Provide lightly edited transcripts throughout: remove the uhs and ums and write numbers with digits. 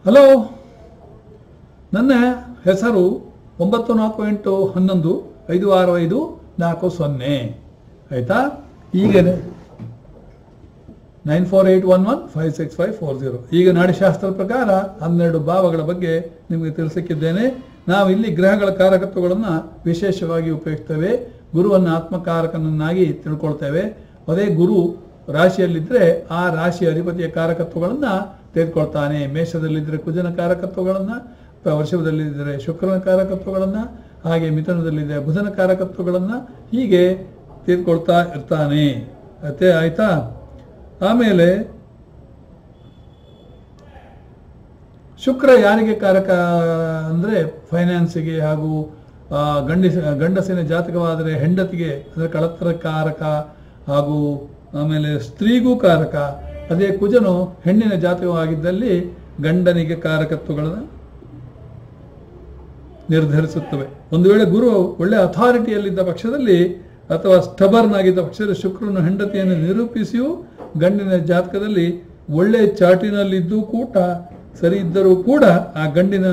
Hello, ನನ್ನ ಹೆಸರು 9481156540 ಆಯಿತಾ. ಈಗೇನೆ 9481156540 ಈಗ ನಾಡಿಶಾಸ್ತ್ರ ಪ್ರಕಾರ 12 ಭಾವಗಳ ಬಗ್ಗೆ ನಿಮಗೆ ತಿಳಿಸಿಕ್ಕಿದ್ದೇನೆ. ನಾವು ಇಲ್ಲಿ ಗ್ರಹಗಳ ಕಾರಕತ್ವಗಳನ್ನು ವಿಶೇಷವಾಗಿ ಉಪಯೋಗಿಸ್ತೇವೆ. ಗುರುವನ್ನು ಆತ್ಮಕಾರಕನನ್ನಾಗಿ ತಿಳ್ಕೊಳ್ತೇವೆ. ಅದೇ ಗುರು ರಾಶಿಯಲ್ಲಿದ್ದರೆ ಆ ರಾಶಿ ಅಧಿಪತಿಯ ಕಾರಕತ್ವಗಳನ್ನು ತೆಗೆದುಕೊಳ್ತಾನೆ. ಮೇಷದಲ್ಲಿದ್ದರೆ ಕುಜನ ಕಾರಕತ್ವಗಳನ್ನು, ವರ್ಷದಲ್ಲಿದ್ದರೆ ಶುಕ್ರನ ಕಾರಕತ್ವಗಳನ್ನು, ಹಾಗೆ ಮಿಥುನದಲ್ಲಿದ್ದರೆ ಬುಧನ ಕಾರಕತ್ವಗಳನ್ನು ಹೀಗೆ ತೆಗೆದುಕೊಳ್ತಾ ಇರ್ತಾನೆ. ಆಯ್ತಾ. ಆಮೇಲೆ ಶುಕ್ರ ಯಾರಿಗೆ ಕಾರಕ ಅಂದರೆ ಫೈನಾನ್ಸಿಗೆ ಹಾಗೂ ಗಂಡಸಿನ ಜಾತಕವಾದರೆ ಹೆಂಡತಿಗೆ ಅಂದರೆ ಕಳತ್ರ ಕಾರಕ, ಹಾಗೂ ಆಮೇಲೆ ಸ್ತ್ರೀಗೂ ಕಾರಕ. ಅದೇ ಕುಜನು ಹೆಣ್ಣಿನ ಜಾತಕವಾಗಿದ್ದಲ್ಲಿ ಗಂಡನಿಗೆ ಕಾರಕತ್ವಗಳನ್ನು ನಿರ್ಧರಿಸುತ್ತವೆ. ಒಂದು ವೇಳೆ ಗುರು ಒಳ್ಳೆ ಅಥಾರಿಟಿಯಲ್ಲಿದ್ದ ಪಕ್ಷದಲ್ಲಿ ಅಥವಾ ಸ್ಟಬರ್ನ್ ಆಗಿದ್ದ ಪಕ್ಷದಲ್ಲಿ ಶುಕ್ರನು ಹೆಂಡತಿಯನ್ನು ನಿರೂಪಿಸಿಯೂ ಗಂಡಿನ ಜಾತಕದಲ್ಲಿ ಒಳ್ಳೆ ಚಾಟಿನಲ್ಲಿದ್ದು ಕೂಡ ಸರಿ ಇದ್ದರೂ ಕೂಡ ಆ ಗಂಡಿನ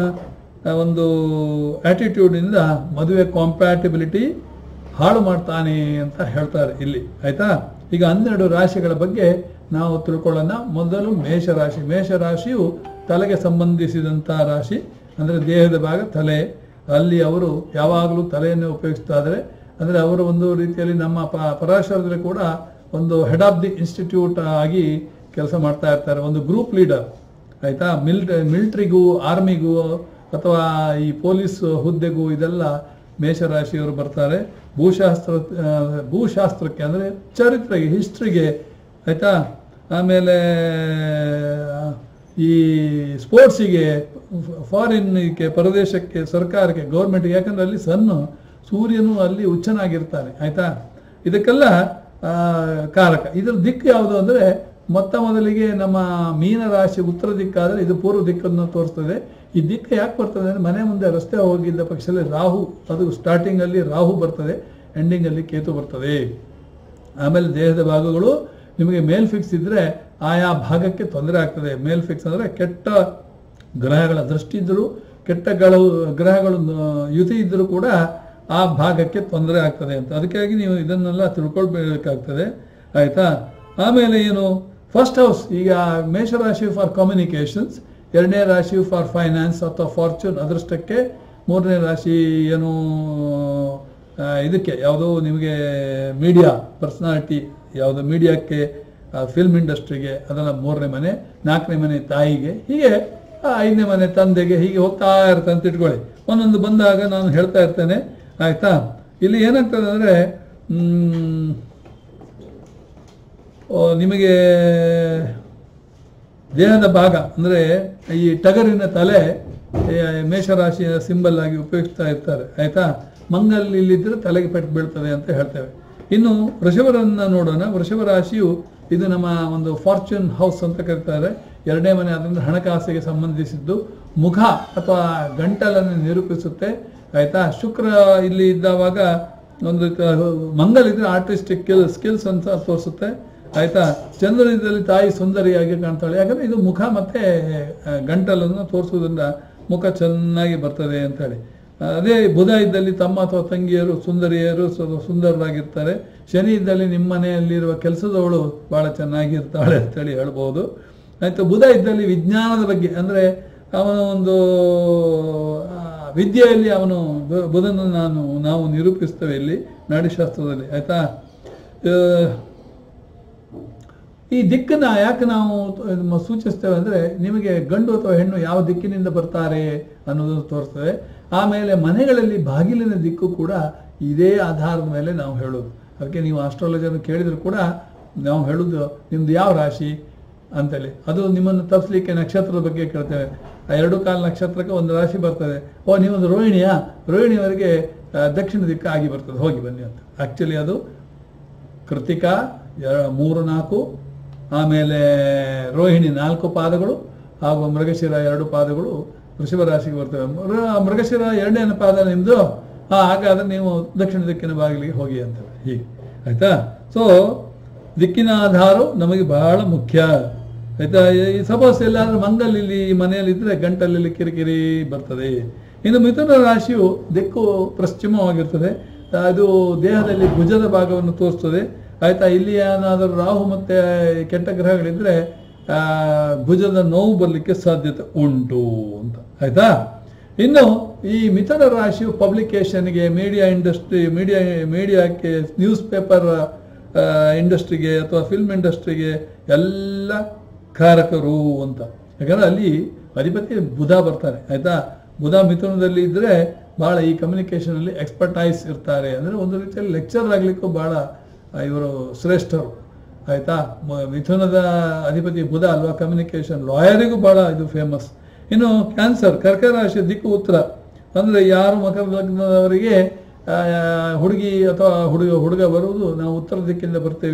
ಒಂದು ಆಟಿಟ್ಯೂಡ್ನಿಂದ ಮದುವೆ ಕಾಂಪ್ಯಾಟಿಬಿಲಿಟಿ ಹಾಳು ಮಾಡ್ತಾನೆ ಅಂತ ಹೇಳ್ತಾರೆ ಇಲ್ಲಿ. ಆಯ್ತಾ. ಈಗ 12 ರಾಶಿಗಳ ಬಗ್ಗೆ ನಾವು ತಿಳ್ಕೊಳ್ಳೋಣ. ಮೊದಲು ಮೇಷರಾಶಿ. ಮೇಷರಾಶಿಯು ತಲೆಗೆ ಸಂಬಂಧಿಸಿದಂಥ ರಾಶಿ, ಅಂದರೆ ದೇಹದ ಭಾಗ ತಲೆ. ಅಲ್ಲಿ ಅವರು ಯಾವಾಗಲೂ ತಲೆಯನ್ನು ಉಪಯೋಗಿಸ್ತಾ ಇದ್ದಾರೆ. ಅಂದರೆ ಅವರು ಒಂದು ರೀತಿಯಲ್ಲಿ ನಮ್ಮ ಪರಾಶರದಲ್ಲಿ ಕೂಡ ಒಂದು ಹೆಡ್ ಆಫ್ ದಿ ಇನ್ಸ್ಟಿಟ್ಯೂಟ್ ಆಗಿ ಕೆಲಸ ಮಾಡ್ತಾ ಇರ್ತಾರೆ, ಒಂದು ಗ್ರೂಪ್ ಲೀಡರ್. ಆಯಿತಾ. ಮಿಲಿಟ್ರಿಗೂ ಆರ್ಮಿಗೂ ಅಥವಾ ಈ ಪೊಲೀಸ್ ಹುದ್ದೆಗೂ ಇದೆಲ್ಲ ಮೇಷರಾಶಿಯವರು ಬರ್ತಾರೆ. ಭೂಶಾಸ್ತ್ರಕ್ಕೆ ಅಂದರೆ ಚರಿತ್ರೆಗೆ, ಹಿಸ್ಟ್ರಿಗೆ. ಆಯಿತಾ. ಆಮೇಲೆ ಈ ಸ್ಪೋರ್ಟ್ಸಿಗೆ, ಫಾರಿನ್ಗೆ, ಪರದೇಶಕ್ಕೆ, ಸರ್ಕಾರಕ್ಕೆ, ಗೌರ್ಮೆಂಟ್ಗೆ. ಯಾಕಂದರೆ ಅಲ್ಲಿ ಸೂರ್ಯನು ಅಲ್ಲಿ ಉಚ್ಚನಾಗಿರ್ತಾನೆ. ಆಯಿತಾ. ಇದಕ್ಕೆಲ್ಲ ಕಾರಕ. ಇದರ ದಿಕ್ಕು ಯಾವುದು ಅಂದರೆ ಮೊದಲಿಗೆ ನಮ್ಮ ಮೀನರಾಶಿ ಉತ್ತರ ದಿಕ್ಕಾದರೆ ಇದು ಪೂರ್ವ ದಿಕ್ಕನ್ನು ತೋರಿಸ್ತದೆ. ಈ ದಿಕ್ಕು ಯಾಕೆ ಬರ್ತದೆ ಅಂದರೆ ಮನೆ ಮುಂದೆ ರಸ್ತೆ ಹೋಗಿದ್ದ ಪಕ್ಷದಲ್ಲಿ ರಾಹು, ಅದು ಸ್ಟಾರ್ಟಿಂಗಲ್ಲಿ ರಾಹು ಬರ್ತದೆ, ಎಂಡಿಂಗಲ್ಲಿ ಕೇತು ಬರ್ತದೆ. ಆಮೇಲೆ ದೇಹದ ಭಾಗಗಳು ನಿಮಗೆ ಮೇಲ್ ಫಿಕ್ಸ್ ಇದ್ದರೆ ಆಯಾ ಭಾಗಕ್ಕೆ ತೊಂದರೆ ಆಗ್ತದೆ. ಮೇಲ್ ಫಿಕ್ಸ್ ಅಂದರೆ ಕೆಟ್ಟ ಗ್ರಹಗಳ ದೃಷ್ಟಿ ಇದ್ದರೂ, ಕೆಟ್ಟ ಗ್ರಹಗಳು ಯುತಿ ಇದ್ದರೂ ಕೂಡ ಆ ಭಾಗಕ್ಕೆ ತೊಂದರೆ ಆಗ್ತದೆ ಅಂತ. ಅದಕ್ಕಾಗಿ ನೀವು ಇದನ್ನೆಲ್ಲ ತಿಳ್ಕೊಳ್ಬೇಕಾಗ್ತದೆ. ಆಯಿತಾ. ಆಮೇಲೆ ಏನು, ಫಸ್ಟ್ ಹೌಸ್ ಈಗ ಮೇಷರಾಶಿ ಫಾರ್ ಕಮ್ಯುನಿಕೇಷನ್ಸ್, 2ನೇ ರಾಶಿ ಫಾರ್ ಫೈನಾನ್ಸ್ ಅಥವಾ ಫಾರ್ಚೂನ್ ಅದೃಷ್ಟಕ್ಕೆ, 3ನೇ ರಾಶಿ ಏನು ಇದಕ್ಕೆ ಯಾವುದೋ ನಿಮಗೆ ಮೀಡಿಯಾ ಪರ್ಸನಾಲಿಟಿ, ಯಾವುದೋ ಮೀಡಿಯಾಕ್ಕೆ, ಫಿಲ್ಮ್ ಇಂಡಸ್ಟ್ರಿಗೆ, ಅದೆಲ್ಲ 3ನೇ ಮನೆ. 4ನೇ ಮನೆ ತಾಯಿಗೆ, ಹೀಗೆ 5ನೇ ಮನೆ ತಂದೆಗೆ, ಹೀಗೆ ಹೋಗ್ತಾ ಇರ್ತದೆ ಅಂತ ಇಟ್ಕೊಳ್ಳಿ. ಒಂದೊಂದು ಬಂದಾಗ ನಾನು ಹೇಳ್ತಾ ಇರ್ತೇನೆ. ಆಯಿತಾ. ಇಲ್ಲಿ ಏನಾಗ್ತದೆ ಅಂದರೆ ನಿಮಗೆ ದೇಹದ ಭಾಗ ಅಂದರೆ ಈ ಟಗರಿನ ತಲೆ ಮೇಷರಾಶಿಯ ಸಿಂಬಲ್ ಆಗಿ ಉಪಯೋಗಿಸ್ತಾ ಇರ್ತಾರೆ. ಆಯಿತಾ. ಮಂಗಲ್ ಇಲ್ಲಿದ್ದರೆ ತಲೆಗೆ ಪೆಟ್ಟು ಬೀಳ್ತದೆ ಅಂತ ಹೇಳ್ತೇವೆ. ಇನ್ನು ವೃಷಭರನ್ನು ನೋಡೋಣ. ವೃಷಭ ರಾಶಿಯು ಇದು ನಮ್ಮ ಒಂದು ಫಾರ್ಚೂನ್ ಹೌಸ್ ಅಂತ ಕರೀತಾರೆ. 2ನೇ ಮನೆ, ಅದರಿಂದ ಹಣಕಾಸಿಗೆ ಸಂಬಂಧಿಸಿದ್ದು. ಮುಖ ಅಥವಾ ಗಂಟಲನ್ನು ನಿರೂಪಿಸುತ್ತೆ. ಆಯಿತಾ. ಶುಕ್ರ ಇಲ್ಲಿ ಇದ್ದಾವಾಗ ಒಂದು ಮಂಗಲ್ ಇದ್ರೆ ಆರ್ಟಿಸ್ಟಿಕ್ ಸ್ಕಿಲ್ಸ್ ಅಂತ ತೋರಿಸುತ್ತೆ. ಆಯಿತಾ. ಚಂದ್ರನಲ್ಲಿ ತಾಯಿ ಸುಂದರಿಯಾಗಿ ಕಾಣ್ತಾಳೆ. ಯಾಕಂದರೆ ಇದು ಮುಖ ಮತ್ತು ಗಂಟಲನ್ನು ತೋರಿಸೋದ್ರಿಂದ ಮುಖ ಚೆನ್ನಾಗಿ ಬರ್ತದೆ ಅಂತೇಳಿ. ಅದೇ ಬುಧ ಇದ್ದಲ್ಲಿ ತಮ್ಮ ಅಥವಾ ತಂಗಿಯರು ಸುಂದರಿಯರು ಸುಂದರರಾಗಿರ್ತಾರೆ. ಶನಿ ಇದ್ದಲ್ಲಿ ನಿಮ್ಮ ಮನೆಯಲ್ಲಿರುವ ಕೆಲಸದವಳು ಭಾಳ ಚೆನ್ನಾಗಿರ್ತಾಳೆ ಅಂತೇಳಿ ಹೇಳ್ಬೋದು. ಆಯಿತು. ಬುಧ ಇದ್ದಲ್ಲಿ ವಿಜ್ಞಾನದ ಬಗ್ಗೆ ಅಂದರೆ ಅವನ ಒಂದು ವಿದ್ಯೆಯಲ್ಲಿ ಅವನು ಬುಧನನ್ನು ನಾವು ನಿರೂಪಿಸ್ತೇವೆ ಇಲ್ಲಿ ನಾಡಿಶಾಸ್ತ್ರದಲ್ಲಿ. ಆಯಿತಾ. ಈ ದಿಕ್ಕನ್ನು ಯಾಕೆ ನಾವು ಸೂಚಿಸ್ತೇವೆ ಅಂದರೆ ನಿಮಗೆ ಗಂಡು ಅಥವಾ ಹೆಣ್ಣು ಯಾವ ದಿಕ್ಕಿನಿಂದ ಬರ್ತಾರೆ ಅನ್ನೋದು ತೋರಿಸ್ತದೆ. ಆಮೇಲೆ ಮನೆಗಳಲ್ಲಿ ಬಾಗಿಲಿನ ದಿಕ್ಕು ಕೂಡ ಇದೇ ಆಧಾರದ ಮೇಲೆ ನಾವು ಹೇಳೋದು. ಅದಕ್ಕೆ ನೀವು ಆಸ್ಟ್ರಾಲಜರ್ನ ಕೇಳಿದ್ರು ಕೂಡ ನಾವು ಹೇಳೋದು ನಿಮ್ದು ಯಾವ ರಾಶಿ ಅಂತೇಳಿ. ಅದು ನಿಮ್ಮನ್ನು ತಪ್ಪಿಸ್ಲಿಕ್ಕೆ ನಕ್ಷತ್ರದ ಬಗ್ಗೆ ಕೇಳ್ತೇವೆ. 2 ಕಾಲ ನಕ್ಷತ್ರಕ್ಕೆ ಒಂದು ರಾಶಿ ಬರ್ತದೆ. ನೀವೊಂದು ರೋಹಿಣಿಯಾ, ರೋಹಿಣಿಯವರೆಗೆ ದಕ್ಷಿಣ ದಿಕ್ಕ ಆಗಿ ಬರ್ತದೆ, ಹೋಗಿ ಬನ್ನಿ ಅಂತ. ಆ್ಯಕ್ಚುಲಿ ಅದು ಕೃತಿಕಾ 3, 4, ಆಮೇಲೆ ರೋಹಿಣಿ 4 ಪಾದಗಳು ಹಾಗೂ ಮೃಗಶಿರ 2 ಪಾದಗಳು ವೃಷಭ ರಾಶಿಗೆ ಬರ್ತವೆ. ಮೃಗಶಿರ 2ನೇ ಪಾದ ನಿಮ್ಮದು, ಹಾಗಾದ್ರೆ ನೀವು ದಕ್ಷಿಣ ದಿಕ್ಕಿನ ಬಾಗಿಲಿಗೆ ಹೋಗಿ ಅಂತೇಳಿ ಹೀಗೆ. ಆಯಿತಾ. ಸೊ ದಿಕ್ಕಿನ ಆಧಾರ ನಮಗೆ ಬಹಳ ಮುಖ್ಯ. ಆಯ್ತಾ. ಈ ಸಪೋಸ್ ಎಲ್ಲಾದ್ರೂ ಮಂಗಲ್ ಇಲ್ಲಿ ಮನೆಯಲ್ಲಿ ಇದ್ರೆ ಗಂಟಲಲ್ಲಿ ಕಿರಿಕಿರಿ ಬರ್ತದೆ. ಇನ್ನು ಮಿಥುನ ರಾಶಿಯು ದಿಕ್ಕು ಪಶ್ಚಿಮವಾಗಿರ್ತದೆ. ಅದು ದೇಹದಲ್ಲಿ ಭುಜದ ಭಾಗವನ್ನು ತೋರಿಸ್ತದೆ. ಆಯ್ತಾ. ಇಲ್ಲಿ ಏನಾದರೂ ರಾಹು ಮತ್ತೆ ಕೆಟ್ಟ ಗ್ರಹಗಳಿದ್ರೆ ಭುಜದ ನೋವು ಬರಲಿಕ್ಕೆ ಸಾಧ್ಯತೆ ಉಂಟು ಅಂತ. ಆಯ್ತಾ. ಇನ್ನು ಈ ಮಿಥುನ ರಾಶಿಯು ಪಬ್ಲಿಕೇಶನ್ಗೆ, ಮೀಡಿಯಾ ಇಂಡಸ್ಟ್ರಿ, ಮೀಡಿಯಾಕ್ಕೆ, ನ್ಯೂಸ್ ಪೇಪರ್ ಇಂಡಸ್ಟ್ರಿಗೆ ಅಥವಾ ಫಿಲ್ಮ್ ಇಂಡಸ್ಟ್ರಿಗೆ ಎಲ್ಲ ಕಾರಕರು ಅಂತ. ಯಾಕಂದ್ರೆ ಅಲ್ಲಿ ಅಧಿಪತಿ ಬುಧ ಬರ್ತಾರೆ. ಆಯ್ತಾ. ಬುಧ ಮಿಥುನದಲ್ಲಿ ಇದ್ರೆ ಬಹಳ ಈ ಕಮ್ಯುನಿಕೇಶನ್ ಅಲ್ಲಿ ಎಕ್ಸ್ಪರ್ಟೈಸ್ ಇರ್ತಾರೆ. ಅಂದ್ರೆ ಒಂದು ರೀತಿಯಲ್ಲಿ ಲೆಕ್ಚರ್ ಆಗ್ಲಿಕ್ಕೂ ಬಹಳ ಇವರು ಶ್ರೇಷ್ಠರು. ಆಯ್ತಾ. ಮಿಥುನದ ಅಧಿಪತಿ ಬುಧ ಅಲ್ವಾ, ಕಮ್ಯುನಿಕೇಶನ್, ಲಾಯರಿಗೂ ಬಹಳ ಇದು ಫೇಮಸ್. ಇನ್ನು ಕ್ಯಾನ್ಸರ್, ಕರ್ಕ ರಾಶಿ ದಿಕ್ಕು ಉತ್ತರ. ಅಂದ್ರೆ ಯಾರು ಮಕರ ಲಗ್ನದವರಿಗೆ ಹುಡುಗಿ ಅಥವಾ ಹುಡುಗ ಬರುವುದು ನಾವು ಉತ್ತರ ದಿಕ್ಕಿಂದ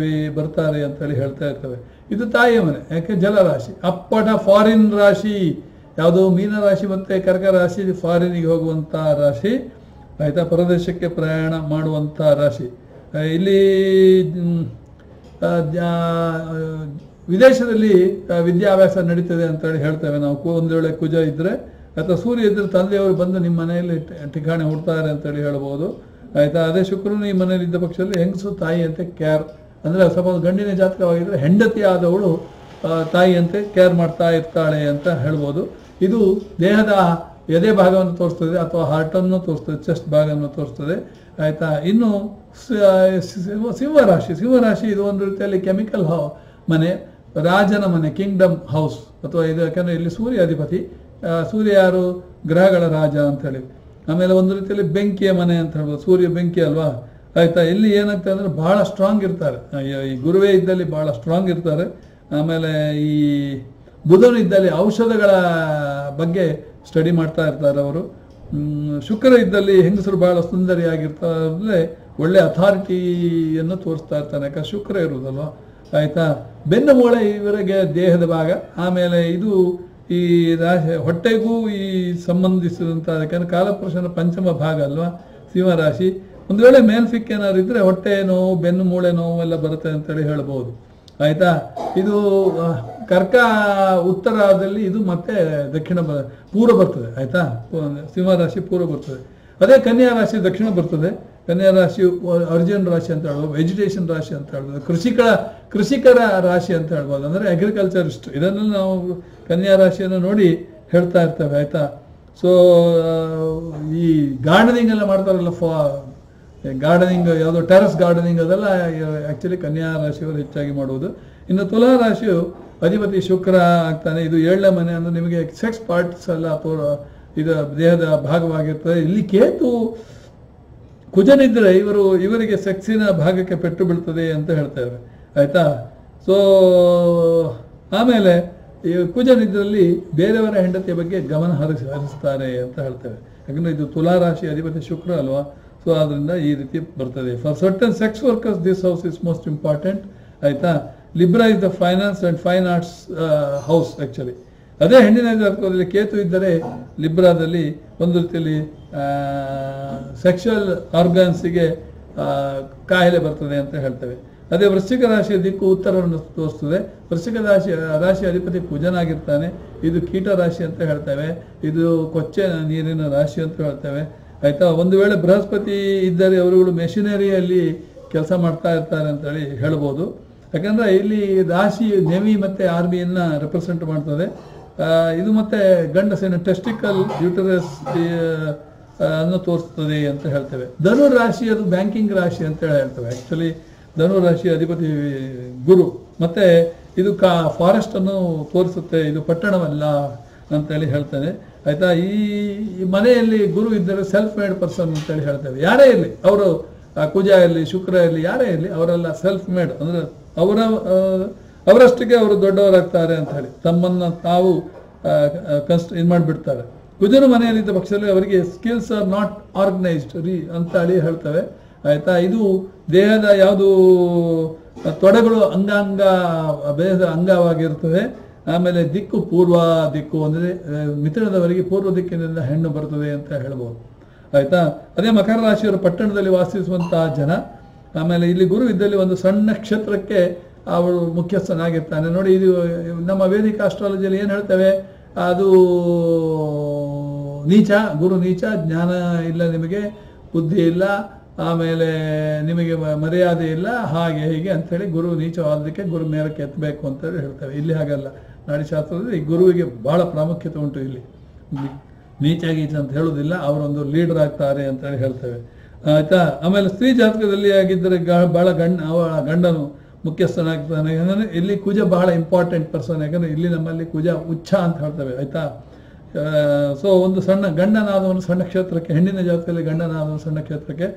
ಬರ್ತಾರೆ ಅಂತೇಳಿ ಹೇಳ್ತಾ ಇರ್ತೇವೆ. ಇದು ತಾಯಿಯ ಮನೆ. ಯಾಕೆ ಜಲರಾಶಿ, ಅಪ್ಪಟ ಫಾರಿನ್ ರಾಶಿ. ಯಾವುದು ಮೀನ ರಾಶಿ ಮತ್ತೆ ಕರ್ಕ ರಾಶಿ ಫಾರಿನಿಗೆ ಹೋಗುವಂತ ರಾಶಿ. ಆಯ್ತಾ. ಪರದೇಶಕ್ಕೆ ಪ್ರಯಾಣ ಮಾಡುವಂತ ರಾಶಿ. ಇಲ್ಲಿ ವಿದೇಶದಲ್ಲಿ ವಿದ್ಯಾಭ್ಯಾಸ ನಡೀತದೆ ಅಂತೇಳಿ ಹೇಳ್ತೇವೆ ನಾವು. ಒಂದು ವೇಳೆ ಕುಜ ಇದ್ರೆ ಅಥವಾ ಸೂರ್ಯ ಇದ್ರೆ ತಂದೆಯವರು ಬಂದು ನಿಮ್ಮ ಮನೆಯಲ್ಲಿ ಠಿಕಾಣೆ ಹುಡ್ತಾರೆ ಅಂತೇಳಿ ಹೇಳ್ಬೋದು. ಆಯ್ತಾ. ಅದೇ ಶುಕ್ರನು ಈ ಮನೆಯಲ್ಲಿ ಇದ್ದ ಪಕ್ಷದಲ್ಲಿ ಹೆಂಗಸು ತಾಯಿಯಂತೆ ಕೇರ್, ಅಂದ್ರೆ ಸಪೋಸ್ ಗಂಡಿನ ಜಾತಕವಾಗಿದ್ರೆ ಹೆಂಡತಿ ಆದವಳು ತಾಯಿಯಂತೆ ಕೇರ್ ಮಾಡ್ತಾ ಇರ್ತಾಳೆ ಅಂತ ಹೇಳ್ಬೋದು. ಇದು ದೇಹದ ಎದೆ ಭಾಗವನ್ನು ತೋರಿಸ್ತದೆ ಅಥವಾ ಹಾರ್ಟನ್ನು ತೋರಿಸ್ತದೆ, ಚೆಸ್ಟ್ ಭಾಗವನ್ನು ತೋರಿಸ್ತದೆ. ಆಯ್ತಾ. ಇನ್ನು ಸಿಂಹರಾಶಿ ಇದು ಒಂದು ರೀತಿಯಲ್ಲಿ ಕೆಮಿಕಲ್ ಮನೆ, ರಾಜನ ಮನೆ, ಕಿಂಗ್ಡಮ್ ಹೌಸ್ ಅಥವಾ ಇದು. ಯಾಕಂದ್ರೆ ಇಲ್ಲಿ ಸೂರ್ಯ ಅಧಿಪತಿ. ಸೂರ್ಯ ಯಾರು, ಗ್ರಹಗಳ ರಾಜ ಅಂತ ಹೇಳಿ. ಆಮೇಲೆ ಒಂದು ರೀತಿಯಲ್ಲಿ ಬೆಂಕಿಯ ಮನೆ ಅಂತ ಹೇಳ್ಬೋದು. ಸೂರ್ಯ ಬೆಂಕಿ ಅಲ್ವಾ. ಆಯ್ತಾ. ಇಲ್ಲಿ ಏನಾಗ್ತದೆ ಅಂದ್ರೆ ಬಹಳ ಸ್ಟ್ರಾಂಗ್ ಇರ್ತಾರೆ. ಈ ಗುರುವೇ ಇದ್ದಲ್ಲಿ ಬಹಳ ಸ್ಟ್ರಾಂಗ್ ಇರ್ತಾರೆ. ಆಮೇಲೆ ಈ ಬುಧನು ಇದ್ದಲ್ಲಿ ಔಷಧಗಳ ಬಗ್ಗೆ ಸ್ಟಡಿ ಮಾಡ್ತಾ ಇರ್ತಾರೆ ಅವರು. ಶುಕ್ರ ಇದ್ದಲ್ಲಿ ಹೆಂಗಸರು ಬಹಳ ಸುಂದರಿಯಾಗಿರ್ತಾರೆ, ಒಳ್ಳೆ ಅಥಾರಿಟಿಯನ್ನು ತೋರಿಸ್ತಾ ಇರ್ತಾನೆ. ಯಾಕಂದ್ರೆ ಶುಕ್ರ ಇರುವುದಲ್ವ. ಆಯ್ತಾ. ಬೆನ್ನು ಮೂಳೆ ಇವರಿಗೆ ದೇಹದ ಭಾಗ. ಆಮೇಲೆ ಇದು ಈ ರಾಶಿ ಹೊಟ್ಟೆಗೂ ಈ ಸಂಬಂಧಿಸಿದಂತ, ಯಾಕಂದ್ರೆ ಕಾಲಪುರುಷನ ಪಂಚಮ ಭಾಗ ಅಲ್ವಾ ಸಿಂಹರಾಶಿ. ಒಂದು ವೇಳೆ ಮೇಲ್ಫಿಕ್ ಏನಾದ್ರು ಇದ್ರೆ ಹೊಟ್ಟೆ ನೋವು, ಬೆನ್ನು ಮೂಳೆ ನೋವು ಎಲ್ಲ ಬರುತ್ತೆ ಅಂತೇಳಿ ಹೇಳ್ಬೋದು. ಆಯ್ತಾ. ಇದು ಕರ್ಕ ಉತ್ತರದಲ್ಲಿ, ಇದು ಮತ್ತೆ ಪೂರ್ವ ಬರ್ತದೆ. ಆಯ್ತಾ. ಸಿಂಹರಾಶಿ ಪೂರ್ವ ಬರ್ತದೆ. ಅದೇ ಕನ್ಯಾ ರಾಶಿ ದಕ್ಷಿಣ ಬರ್ತದೆ. ಕನ್ಯಾ ರಾಶಿ ಅರ್ಜುನ್ ರಾಶಿ ಅಂತ ಹೇಳ್ಬೋದು, ವೆಜಿಟೇಷನ್ ರಾಶಿ ಅಂತ ಹೇಳ್ಬೋದು, ಕೃಷಿಕರ ರಾಶಿ ಅಂತ ಹೇಳ್ಬೋದು, ಅಂದ್ರೆ ಅಗ್ರಿಕಲ್ಚರಿಸ್ಟ್. ಇದನ್ನು ನಾವು ಕನ್ಯಾ ರಾಶಿಯನ್ನು ನೋಡಿ ಹೇಳ್ತಾ ಇರ್ತೇವೆ. ಆಯ್ತಾ. ಸೊ ಈ ಗಾರ್ಡನಿಂಗ್ ಎಲ್ಲ ಮಾಡ್ತಾರಲ್ಲ, ಗಾರ್ಡನಿಂಗ್ ಯಾವುದೋ ಟೆರಸ್ ಗಾರ್ಡನಿಂಗ್, ಅದೆಲ್ಲ ಆಕ್ಚುಲಿ ಕನ್ಯಾ ರಾಶಿಯವರು ಹೆಚ್ಚಾಗಿ ಮಾಡುವುದು. ಇನ್ನು ತುಲಾ ರಾಶಿಯು ಅಧಿಪತಿ ಶುಕ್ರ ಆಗ್ತಾನೆ. ಇದು 7ನೇ ಮನೆ. ಅಂದ್ರೆ ನಿಮಗೆ ಸೆಕ್ಸ್ ಪಾರ್ಟ್ಸ್ ಎಲ್ಲ ಇದು ದೇಹದ ಭಾಗವಾಗಿರ್ತದೆ. ಇಲ್ಲಿ ಕೇತು ಕುಜನಿದ್ರೆ ಇವರಿಗೆ ಸೆಕ್ಸಿನ ಭಾಗಕ್ಕೆ ಪೆಟ್ಟು ಬೀಳ್ತದೆ ಅಂತ ಹೇಳ್ತೇವೆ. ಆಯ್ತಾ. ಸೊ ಆಮೇಲೆ ಈ ಕುಜನಿದ್ರಲ್ಲಿ ಬೇರೆಯವರ ಹೆಂಡತಿಯ ಬಗ್ಗೆ ಗಮನ ಹರಿಸ್ತಾರೆ ಅಂತ ಹೇಳ್ತೇವೆ. ಯಾಕಂದ್ರೆ ಇದು ತುಲಾ ರಾಶಿ ಅಧಿಪತಿ ಶುಕ್ರ ಅಲ್ವಾ. ಸೊ ಅದರಿಂದ ಈ ರೀತಿ ಬರ್ತದೆ. For certain sex workers this house is most important. ಆಯ್ತಾ. Libra is the finance and fine arts house actually. ಅದೇ ಹೆಣ್ಣಿನ ಜಾತಕದಲ್ಲಿ ಕೇತು ಇದ್ದರೆ ಲಿಬ್ರಾದಲ್ಲಿ ಒಂದು ರೀತಿಯಲ್ಲಿ ಸೆಕ್ಷುವಲ್ ಆರ್ಗಾನ್ಸಿಗೆ ಕಾಯಿಲೆ ಬರ್ತದೆ ಅಂತ ಹೇಳ್ತೇವೆ. ಅದೇ ವೃಶ್ಚಿಕ ರಾಶಿಯ ದಿಕ್ಕು ಉತ್ತರವನ್ನು ತೋರಿಸ್ತದೆ. ವೃಶ್ಚಿಕ ರಾಶಿ ಅಧಿಪತಿ ಕುಜನಾಗಿರ್ತಾನೆ. ಇದು ಕೀಟ ರಾಶಿ ಅಂತ ಹೇಳ್ತೇವೆ. ಇದು ಕೊಚ್ಚೆ ನೀರಿನ ರಾಶಿ ಅಂತ ಹೇಳ್ತೇವೆ. ಆಯ್ತಾ. ಒಂದು ವೇಳೆ ಬೃಹಸ್ಪತಿ ಇದ್ದರೆ ಅವರುಗಳು ಮೆಷಿನರಿಯಲ್ಲಿ ಕೆಲಸ ಮಾಡ್ತಾ ಇರ್ತಾರೆ ಅಂತೇಳಿ ಹೇಳ್ಬೋದು. ಯಾಕಂದ್ರೆ ಇಲ್ಲಿ ರಾಶಿ ನೇವಿ ಮತ್ತೆ ಆರ್ಮಿಯನ್ನ ರೆಪ್ರೆಸೆಂಟ್ ಮಾಡ್ತದೆ. ಇದು ಮತ್ತೆ ಗಂಡಸಿನ ಟೆಸ್ಟಿಕಲ್ ಯೂಟರಸ್ ಅನ್ನು ತೋರಿಸ್ತದೆ ಅಂತ ಹೇಳ್ತೇವೆ. ಧನು ರಾಶಿ ಅದು ಬ್ಯಾಂಕಿಂಗ್ ರಾಶಿ ಅಂತ ಹೇಳ್ತೇವೆ. ಆಕ್ಚುಲಿ ಧನು ರಾಶಿ ಅಧಿಪತಿ ಗುರು. ಮತ್ತೆ ಇದು ಫಾರೆಸ್ಟ್ ಅನ್ನು ತೋರಿಸುತ್ತೆ. ಇದು ಪಟ್ಟಣವಲ್ಲ ಅಂತೇಳಿ ಹೇಳ್ತೇನೆ. ಆಯ್ತಾ. ಈ ಮನೆಯಲ್ಲಿ ಗುರು ಇದ್ದರೆ ಸೆಲ್ಫ್ ಮೇಡ್ ಪರ್ಸನ್ ಅಂತೇಳಿ ಹೇಳ್ತೇವೆ. ಯಾರೇ ಇರಲಿ, ಅವರು ಕುಜ ಇರಲಿ, ಶುಕ್ರ ಇರಲಿ, ಯಾರೇ ಇರಲಿ, ಅವರೆಲ್ಲ ಸೆಲ್ಫ್ ಮೇಡ್. ಅಂದ್ರೆ ಅವರಷ್ಟಿಗೆ ಅವರು ದೊಡ್ಡವರಾಗ್ತಾರೆ ಅಂತ ಹೇಳಿ ತಮ್ಮನ್ನ ತಾವು ಇದು ಮಾಡಿಬಿಡ್ತಾರೆ. ಕುಜನ ಮನೆಯಲ್ಲಿದ್ದ ಪಕ್ಷದಲ್ಲಿ ಅವರಿಗೆ ಸ್ಕಿಲ್ಸ್ ಆರ್ ನಾಟ್ ಆರ್ಗನೈಸ್ಡ್ ಅಂತ ಹೇಳಿ ಹೇಳ್ತೇವೆ. ಆಯ್ತಾ. ಇದು ದೇಹದ ಯಾವುದು ತೊಡೆಗಳು ದೇಹದ ಅಂಗವಾಗಿರ್ತದೆ. ಆಮೇಲೆ ದಿಕ್ಕು ಪೂರ್ವ ದಿಕ್ಕು, ಅಂದ್ರೆ ಮಿಥುನದವರಿಗೆ ಪೂರ್ವ ದಿಕ್ಕಿನಿಂದ ಹೆಣ್ಣು ಬರ್ತದೆ ಅಂತ ಹೇಳ್ಬೋದು. ಆಯ್ತಾ. ಅದೇ ಮಕರ ರಾಶಿಯವರು ಪಟ್ಟಣದಲ್ಲಿ ವಾಸಿಸುವಂತಹ ಜನ. ಆಮೇಲೆ ಇಲ್ಲಿ ಗುರು ಇದ್ದಲ್ಲಿ ಒಂದು ಸಣ್ಣ ನಕ್ಷತ್ರಕ್ಕೆ ಅವಳು ಮುಖ್ಯಸ್ಥನಾಗಿರ್ತಾನೆ. ನೋಡಿ, ಇದು ನಮ್ಮ ವೇದಿಕ ಆಸ್ಟ್ರಾಲಜಿಯಲ್ಲಿ ಏನು ಹೇಳ್ತೇವೆ, ಅದು ನೀಚ, ಗುರು ನೀಚ, ಜ್ಞಾನ ಇಲ್ಲ ನಿಮಗೆ, ಬುದ್ಧಿ ಇಲ್ಲ, ಆಮೇಲೆ ನಿಮಗೆ ಮರ್ಯಾದೆ ಇಲ್ಲ, ಹಾಗೆ ಹೀಗೆ ಅಂಥೇಳಿ ಗುರು ನೀಚವಾದಕ್ಕೆ ಗುರು ಮೇಲಕ್ಕೆ ಎತ್ತಬೇಕು ಅಂತೇಳಿ ಹೇಳ್ತೇವೆ. ಇಲ್ಲಿ ಹಾಗಲ್ಲ. ನಾಡಿಶಾಸ್ತ್ರದಲ್ಲಿ ಈ ಗುರುವಿಗೆ ಬಹಳ ಪ್ರಾಮುಖ್ಯತೆ ಉಂಟು. ಇಲ್ಲಿ ನೀಚ ಗೀಚ ಅಂತ ಹೇಳೋದಿಲ್ಲ, ಅವರೊಂದು ಲೀಡರ್ ಆಗ್ತಾರೆ ಅಂತೇಳಿ ಹೇಳ್ತೇವೆ, ಆಯ್ತಾ. ಆಮೇಲೆ ಸ್ತ್ರೀ ಜಾತಕದಲ್ಲಿ ಆಗಿದ್ದರೆ ಬಹಳ ಗಂಡನು ಮುಖ್ಯಸ್ಥನಾಗ್ತಾನೆ. ಯಾಕಂದರೆ ಇಲ್ಲಿ ಕುಜ ಬಹಳ ಇಂಪಾರ್ಟೆಂಟ್ ಪರ್ಸನ್, ಯಾಕಂದರೆ ಇಲ್ಲಿ ನಮ್ಮಲ್ಲಿ ಕುಜ ಉಚ್ಚ ಅಂತ ಹೇಳ್ತೇವೆ, ಆಯ್ತಾ. ಸೊ ಒಂದು ಸಣ್ಣ ಗಂಡನಾದವನು ಸಣ್ಣ ಕ್ಷೇತ್ರಕ್ಕೆ, ಹೆಣ್ಣಿನ ಜಾತಕದಲ್ಲಿ ಗಂಡನಾದವನು ಸಣ್ಣ ಕ್ಷೇತ್ರಕ್ಕೆ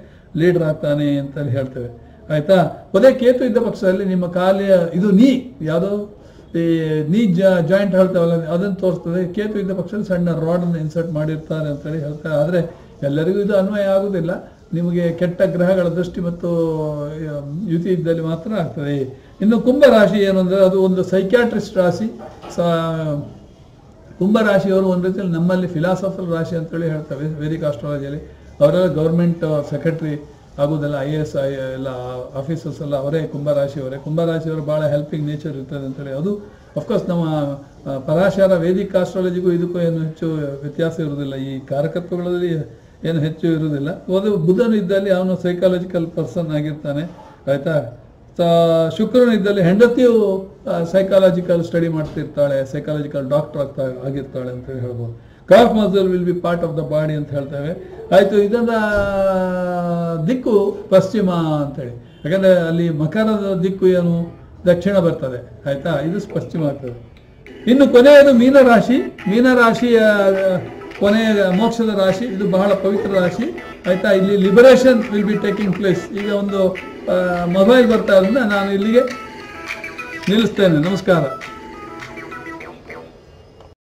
ಲೀಡರ್ ಆಗ್ತಾನೆ ಅಂತೇಳಿ ಹೇಳ್ತೇವೆ, ಆಯ್ತಾ. ಅದೇ ಕೇತು ಇದ್ದ ಪಕ್ಷದಲ್ಲಿ ನಿಮ್ಮ ಕಾಲಿಯ ಇದು ಯಾವುದೋ ಈ ಜಾಯಿಂಟ್ ಹೇಳ್ತೇವಲ್ಲ, ಅದನ್ನು ತೋರಿಸ್ತದೆ. ಕೇತು ಇದ್ದ ಪಕ್ಷದಲ್ಲಿ ಸಣ್ಣ ರಾಡನ್ನು ಇನ್ಸರ್ಟ್ ಮಾಡಿರ್ತಾರೆ ಅಂತೇಳಿ ಹೇಳ್ತಾರೆ. ಆದರೆ ಎಲ್ಲರಿಗೂ ಇದು ಅನ್ವಯ ಆಗುವುದಿಲ್ಲ. ನಿಮಗೆ ಕೆಟ್ಟ ಗ್ರಹಗಳ ದೃಷ್ಟಿ ಮತ್ತು ಯುತಿ ಇದ್ದಲ್ಲಿ ಮಾತ್ರ ಆಗ್ತದೆ. ಇನ್ನು ಕುಂಭ ರಾಶಿ ಏನು ಅಂದರೆ ಅದು ಒಂದು ಸೈಕ್ಯಾಟ್ರಿಸ್ಟ್ ರಾಶಿ. ಕುಂಭ ರಾಶಿಯವರು ಒಂದು ರೀತಿಯಲ್ಲಿ ನಮ್ಮಲ್ಲಿ ಫಿಲಾಸಫರ್ ರಾಶಿ ಅಂತೇಳಿ ಹೇಳ್ತೇವೆ ವೇದಿಕ ಆಸ್ಟ್ರಾಲಜಿಯಲ್ಲಿ. ಅವರೆಲ್ಲ ಗೌರ್ಮೆಂಟ್ ಸೆಕ್ರೆಟರಿ ಆಗೋದೆಲ್ಲ, IAS ಎಲ್ಲ ಆಫೀಸರ್ಸ್ ಎಲ್ಲ ಅವರೇ ಕುಂಭರಾಶಿಯವರೇ. ಕುಂಭರಾಶಿಯವರು ಭಾಳ ಹೆಲ್ಪಿಂಗ್ ನೇಚರ್ ಇರ್ತದೆ ಅಂತೇಳಿ. ಅದು ಅಫ್ಕೋರ್ಸ್ ನಮ್ಮ ಪರಾಶರ ವೇದಿಕ ಆಸ್ಟ್ರಾಲಜಿಗೂ ಇದಕ್ಕೂ ಏನು ಹೆಚ್ಚು ವ್ಯತ್ಯಾಸ ಇರುವುದಿಲ್ಲ. ಈ ಕಾರಕತ್ವಗಳಲ್ಲಿ ಏನು ಹೆಚ್ಚು ಇರುವುದಿಲ್ಲ. ಅದು ಬುಧನು ಇದ್ದಲ್ಲಿ ಅವನು ಸೈಕಾಲಜಿಕಲ್ ಪರ್ಸನ್ ಆಗಿರ್ತಾನೆ, ಆಯಿತಾ. ಶುಕ್ರನ ಇದ್ದಲ್ಲಿ ಹೆಂಡತಿಯು ಸೈಕಾಲಜಿಕಲ್ ಸ್ಟಡಿ ಮಾಡ್ತಿರ್ತಾಳೆ, ಸೈಕಾಲಜಿಕಲ್ ಡಾಕ್ಟರ್ ಆಗಿರ್ತಾಳೆ ಅಂತೇಳಿ ಹೇಳ್ಬೋದು. Calf muscle will be part of the body ಅಂತ ಹೇಳ್ತೇವೆ, ಆಯಿತು. ಇದರ ದಿಕ್ಕು ಪಶ್ಚಿಮ ಅಂತೇಳಿ, ಯಾಕಂದರೆ ಅಲ್ಲಿ ಮಕರದ ದಿಕ್ಕು ಏನು ದಕ್ಷಿಣ ಬರ್ತದೆ, ಆಯಿತಾ. ಇದು ಪಶ್ಚಿಮ ಆಗ್ತದೆ. ಇನ್ನು ಕೊನೆಯದು ಮೀನರಾಶಿ. ಮೀನರಾಶಿಯ ಕೊನೆಯ ಮೋಕ್ಷದ ರಾಶಿ. ಇದು ಬಹಳ ಪವಿತ್ರ ರಾಶಿ, ಆಯಿತಾ. ಇಲ್ಲಿ liberation will be taking place. ಈಗ ಒಂದು ಮೊಬೈಲ್ ಬರ್ತಾ ಇರೋದ್ರಿಂದ ನಾನು ಇಲ್ಲಿಗೆ ನಿಲ್ಲಿಸ್ತೇನೆ. ನಮಸ್ಕಾರ.